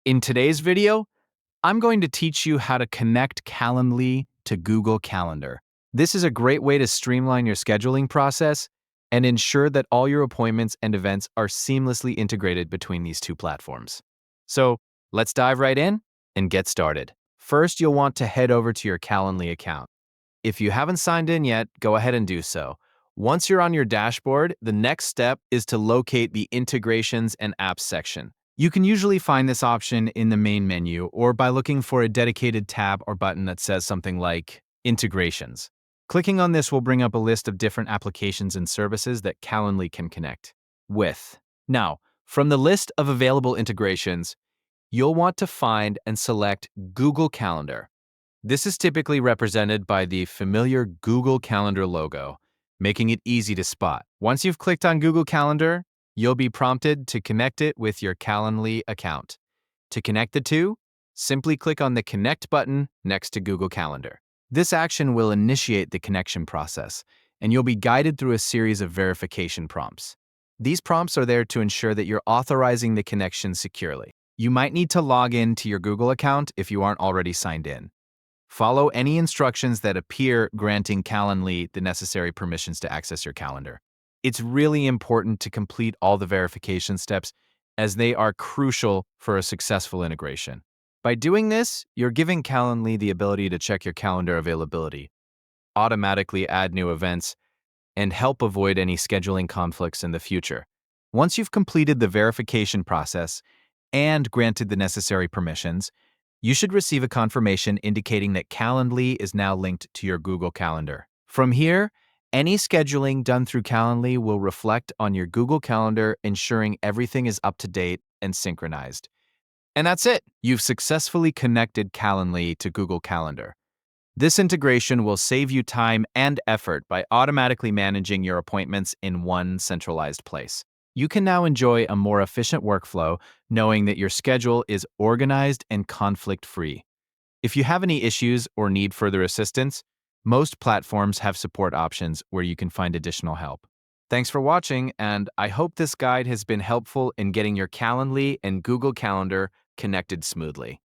In today's video, I'm going to teach you how to connect Calendly to Google Calendar. This is a great way to streamline your scheduling process and ensure that all your appointments and events are seamlessly integrated between these two platforms. So let's dive right in and get started. First, you'll want to head over to your Calendly account. If you haven't signed in yet, go ahead and do so. Once you're on your dashboard, the next step is to locate the Integrations and Apps section. You can usually find this option in the main menu or by looking for a dedicated tab or button that says something like Integrations. Clicking on this will bring up a list of different applications and services that Calendly can connect with. Now, from the list of available integrations, you'll want to find and select Google Calendar. This is typically represented by the familiar Google Calendar logo, making it easy to spot. Once you've clicked on Google Calendar, you'll be prompted to connect it with your Calendly account. To connect the two, simply click on the Connect button next to Google Calendar. This action will initiate the connection process, and you'll be guided through a series of verification prompts. These prompts are there to ensure that you're authorizing the connection securely. You might need to log in to your Google account if you aren't already signed in. Follow any instructions that appear granting Calendly the necessary permissions to access your calendar. It's really important to complete all the verification steps as they are crucial for a successful integration. By doing this, you're giving Calendly the ability to check your calendar availability, automatically add new events, and help avoid any scheduling conflicts in the future. Once you've completed the verification process and granted the necessary permissions, you should receive a confirmation indicating that Calendly is now linked to your Google Calendar. From here, any scheduling done through Calendly will reflect on your Google Calendar, ensuring everything is up to date and synchronized. And that's it. You've successfully connected Calendly to Google Calendar. This integration will save you time and effort by automatically managing your appointments in one centralized place. You can now enjoy a more efficient workflow, knowing that your schedule is organized and conflict-free. If you have any issues or need further assistance, most platforms have support options where you can find additional help. Thanks for watching, and I hope this guide has been helpful in getting your Calendly and Google Calendar connected smoothly.